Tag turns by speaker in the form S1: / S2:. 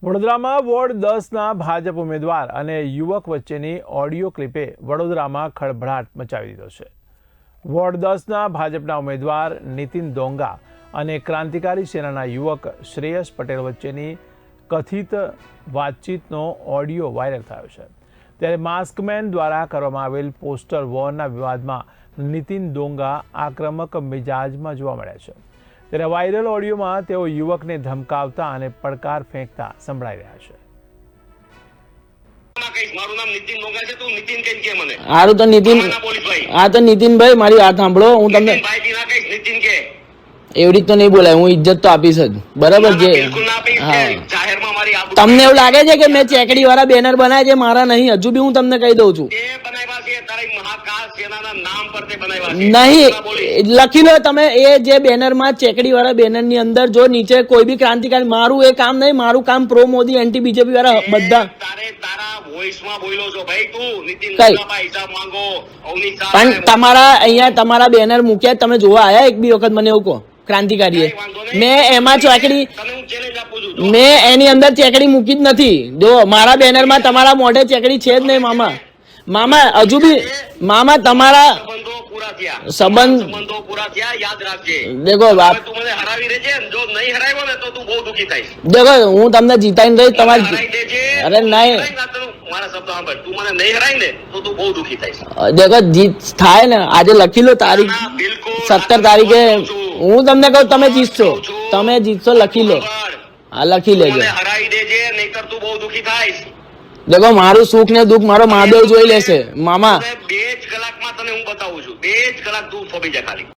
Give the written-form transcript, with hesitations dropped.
S1: વડોદરામાં વોર્ડ 10ના ભાજપ ઉમેદવાર અને યુવક વચ્ચેની ઓડિયો ક્લિપે વડોદરામાં ખળભળાટ મચાવી દીધો છે। વોર્ડ 10ના ભાજપના ઉમેદવાર નીતિન ડોંગા અને ક્રાંતિકારી સેનાના યુવક શ્રેયસ પટેલ વચ્ચેની કથિત વાતચીતનો ઓડિયો વાયરલ થયો છે। ત્યારે માસ્કમેન દ્વારા કરવામાં આવેલ પોસ્ટર વોરના વિવાદમાં નીતિન ડોંગા આક્રમક મિજાજમાં જોવા મળ્યા છે। ત્યારે વાયરલ ઓડિયોમાં તેઓ યુવકને ધમકાવતા અને પડકાર ફેંકતા સંભળાઈ રહ્યા છે।
S2: હારું તો નીતિન, આ તો નીતિનભાઈ મારી વાત સાંભળો, હું તમને એવડી તો નહીં બોલાય, હું ઇજ્જત તો આપીશ જ, બરાબર છે। તમને એવું લાગે છે કે મેં ચેકડી વાળા બેનર બનાવ્યા છે, મારા નહીં? હજુ બી હું તમને કહી દઉં છું, નહીં લખી લો તમે। એ જે બેનર માં ચેકડી વાળા બેનર ની અંદર જો નીચે કોઈ બી ક્રાંતિકારી, મારું એ કામ નહીં, મારું કામ પ્રો મોદી એન્ટી બીજેપી વાળા બધા પણ તમારા અહીંયા તમારા બેનર મૂક્યા, તમે જોવા આયા એક બી વખત? મને એવું કહો, ક્રાંતિકારીએ મેં એમાં ચેકડી, મેં એની અંદર ચેકડી મૂકી જ નથી। જો મારા બેનર માં તમારા મોઢે ચેકડી છે જ નહીં મામા। મામા હજુ બી મામા તમારા સંબંધો પૂરા થયા, યાદ રાખજે। દેખો બાપ, તું મને હરાવી દેજે, જો નહીં હરાવ્યો ને તો તું બહુ દુખી થઈશ। દેખો હું તમને જીતાઈને રહીશ તમારી, અરે નહીં મારા શબ્દ સાંભળ, તું મને નહીં હરાય ને તો તું બહુ દુખી થઈશ। દેખો જીત થાય ને, આજે લખી લો તારીખ 17 તારીખે, હું તમને કહું તમે જીતશો, તમે જીતશો, લખી લો, હા લખી લેજો, હરાવી દેજે નહીતર તું બહુ દુખી થઈશ। દેખો મારું સુખ ને દુઃખ મારો મહાદેવ જોઈ લેશે મામા। 2 જ કલાકમાં તને હું બતાવું છું, 2 જ કલાક તું થોભી જા ખાલી।